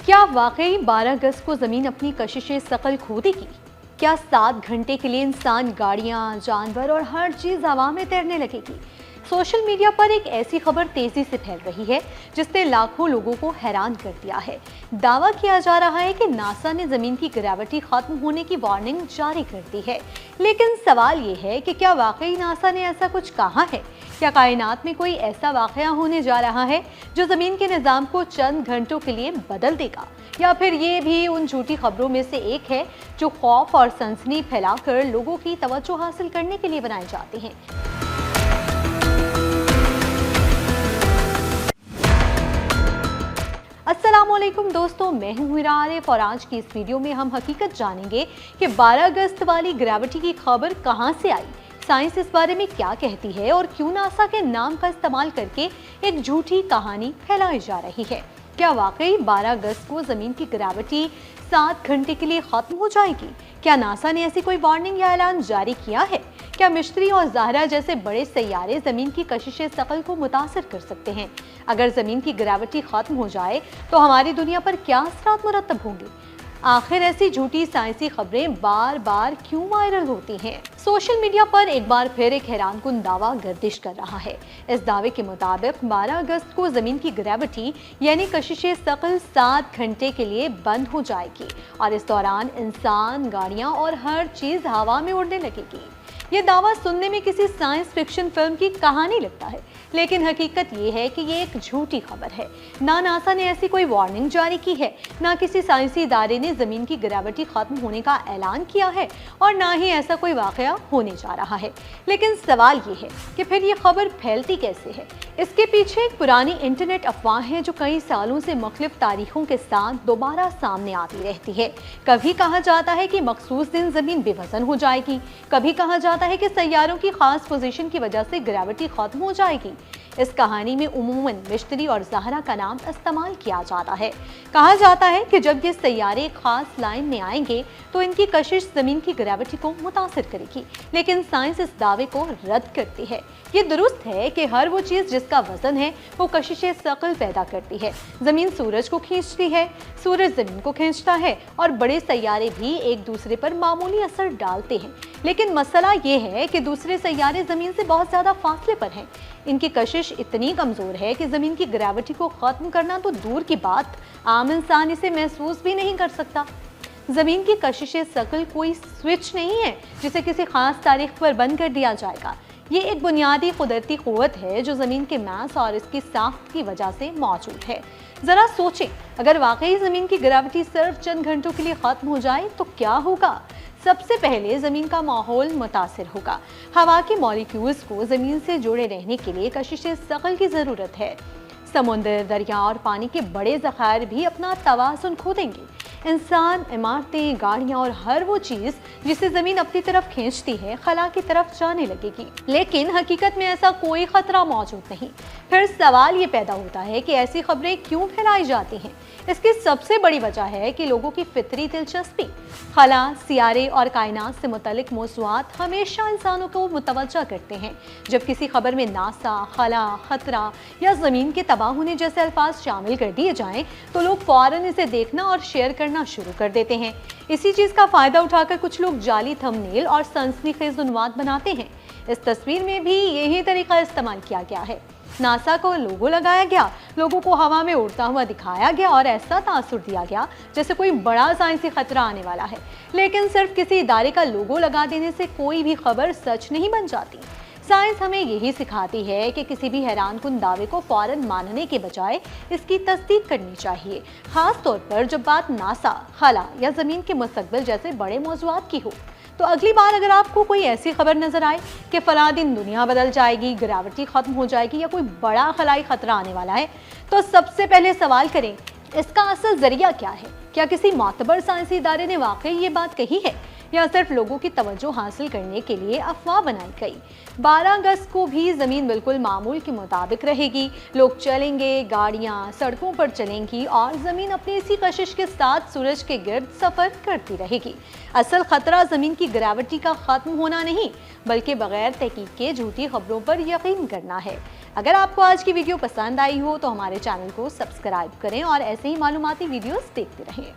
क्या वाकई 12 अगस्त को जमीन अपनी कशिशे सकल खो देगी? क्या 7 घंटे के लिए इंसान, गाड़ियां, जानवर और हर चीज हवा में तैरने लगेगी? सोशल मीडिया पर एक ऐसी खबर तेजी से फैल रही है जिसने लाखों लोगों को हैरान कर दिया है। दावा किया जा रहा है कि नासा ने जमीन की ग्रेविटी खत्म होने की वार्निंग जारी कर दी है। लेकिन सवाल ये है कि क्या वाकई नासा ने ऐसा कुछ कहा है? क्या कायनात में कोई ऐसा वाकया होने जा रहा है जो जमीन के निजाम को चंद घंटों के लिए बदल देगा? या फिर ये भी उन झूठी खबरों में से एक है जो खौफ और सनसनी फैलाकर लोगों की तवज्जो हासिल करने के लिए बनाए जाते हैं? अस्सलामुअलैकुम दोस्तों, मैं हूं हिरा आरिफ और आज की इस वीडियो में हम हकीकत जानेंगे कि 12 अगस्त वाली ग्रेविटी की खबर कहां से आई, साइंस इस बारे में क्या कहती है और क्यों नासा के नाम का इस्तेमाल करके एक झूठी कहानी फैलाई जा रही है। क्या वाकई 12 अगस्त को जमीन की ग्रेविटी 7 घंटे के लिए खत्म हो जाएगी? क्या नासा ने ऐसी कोई वार्निंग या ऐलान जारी किया है? क्या मिश्री और ज़हरा जैसे बड़े सैयारे जमीन की कशिशे सकल को मुतासर कर सकते हैं? अगर जमीन की ग्रेविटी खत्म हो जाए तो हमारी दुनिया पर क्या असरात मुरतब होंगे? आखिर ऐसी झूठी साइंसी खबरें बार बार क्यों वायरल होती हैं? सोशल मीडिया पर एक बार फिर एक हैरानकुन दावा गर्दिश कर रहा है। इस दावे के मुताबिक 12 अगस्त को जमीन की ग्रेविटी यानी कशिशे सकल 7 घंटे के लिए बंद हो जाएगी और इस दौरान इंसान, गाड़ियां और हर चीज हवा में उड़ने लगेगी। ये दावा सुनने में किसी साइंस फिक्शन फिल्म की कहानी लगता है, लेकिन हकीकत ये है कि ये एक झूठी खबर है। ना नासा ने ऐसी कोई वार्निंग जारी की है, ना किसी साइंसी इदारे ने जमीन की ग्रेविटी खत्म होने का ऐलान किया है और ना ही ऐसा कोई वाकया होने जा रहा है। लेकिन सवाल ये है कि फिर ये खबर फैलती कैसे है? इसके पीछे एक पुरानी इंटरनेट अफवाह है जो कई सालों से मुख्तलिफ तारीखों के साथ दोबारा सामने आती रहती है। कभी कहा जाता है कि मखसूस दिन जमीन बेवजन हो जाएगी, कभी कहा जाता है कि सैयारों की खास पोजीशन की वजह से ग्रेविटी खत्म हो जाएगी। इस कहानी में उमूमन मिश्री और ज़हरा का नाम इस्तेमाल किया जाता है। कहा जाता है कि जब ये सैयारे एक खास लाइन में आएंगे तो इनकी कशिश जमीन की ग्रेविटी को मुतासिर करेगी, लेकिन साइंस इस दावे को रद्द करती है। ये दुरुस्त है कि हर वो चीज़ जिसका वजन है वो कशिशे सकल पैदा करती है। जमीन सूरज को खींचती है, सूरज जमीन को खींचता है और बड़े सैयारे भी एक दूसरे पर मामूली असर डालते हैं। लेकिन मसला ये है कि दूसरे सैयारे जमीन से बहुत ज्यादा फासले पर हैं। इनकी कशिश इतनी कमजोर है कि जमीन की ग्रेविटी को खत्म करना तो दूर की बात, आम इंसान इसे महसूस भी नहीं कर सकता। जमीन की कशिशे सकल कोई स्विच नहीं है जिसे किसी खास तारीख पर बंद कर दिया जाएगा। ये एक बुनियादी कुदरती क़ुव्वत है जो ज़मीन के मास और इसकी साख्त की वजह से मौजूद है। ज़रा सोचें, अगर वाकई ज़मीन की ग्रेविटी सिर्फ चंद घंटों के लिए ख़त्म हो जाए तो क्या होगा? सबसे पहले ज़मीन का माहौल मुतासिर होगा। हवा के मॉलिक्यूल्स को ज़मीन से जुड़े रहने के लिए कशिशे सकल की ज़रूरत है। समुद्र, दरिया और पानी के बड़े ज़खायर भी अपना तवाज़ुन खो देंगे। इंसान, इमारतें, गाड़ियां और हर वो चीज़ जिसे ज़मीन अपनी तरफ खींचती है खला की तरफ जाने लगेगी। लेकिन हकीकत में ऐसा कोई ख़तरा मौजूद नहीं। फिर सवाल ये पैदा होता है कि ऐसी खबरें क्यों फैलाई जाती हैं? इसकी सबसे बड़ी वजह है कि लोगों की फितरी दिलचस्पी खला, सियारे और कायनात से मुतल्लिक मौज़ूआत हमेशा इंसानों को मुतवज्जा करते हैं। जब किसी खबर में नासा, खला, खतरा या ज़मीन के तबाह होने जैसे अल्फाज शामिल कर दिए जाएं तो लोग फ़ौरन इसे देखना और शेयर करना शुरू कर देते हैं। इसी चीज़ का फ़ायदा उठाकर कुछ लोग जाली थंबनेल और सनसनीखेज़ उन्वाद बनाते हैं। इस तस्वीर में भी यही तरीका इस्तेमाल किया गया है। नासा को लोगो लगाया गया, लोगों को हवा में उड़ता हुआ दिखाया गया और ऐसा तासुर दिया गया जैसे कोई बड़ा साइंसी खतरा आने वाला है। लेकिन सिर्फ किसी इदारे का लोगो लगा देने से कोई भी खबर सच नहीं बन जाती। साइंस हमें यही सिखाती है कि किसी भी हैरानकुन दावे को फौरन मानने के बजाय इसकी तस्दीक करनी चाहिए, खास तौर पर जब बात नासा, खला या ज़मीन के मुस्तकबिल जैसे बड़े मौज़ूआत की हो। तो अगली बार अगर आपको कोई ऐसी खबर नजर आए कि फला दिन दुनिया बदल जाएगी, ग्रेविटी खत्म हो जाएगी या कोई बड़ा खलाई खतरा आने वाला है, तो सबसे पहले सवाल करें, इसका असल जरिया क्या है? क्या किसी मातबर साइंसी इदारे ने वाकई ये बात कही है या सिर्फ लोगों की तवज्जो हासिल करने के लिए अफवाह बनाई गई? 12 अगस्त को भी ज़मीन बिल्कुल मामूल के मुताबिक रहेगी। लोग चलेंगे, गाड़ियाँ सड़कों पर चलेंगी और ज़मीन अपनी इसी कशिश के साथ सूरज के गिर्द सफ़र करती रहेगी। असल ख़तरा ज़मीन की ग्रेविटी का ख़त्म होना नहीं, बल्कि बगैर तहकीक के झूठी खबरों पर यकीन करना है। अगर आपको आज की वीडियो पसंद आई हो तो हमारे चैनल को सब्सक्राइब करें और ऐसे ही मालूमाती वीडियोस देखते रहें।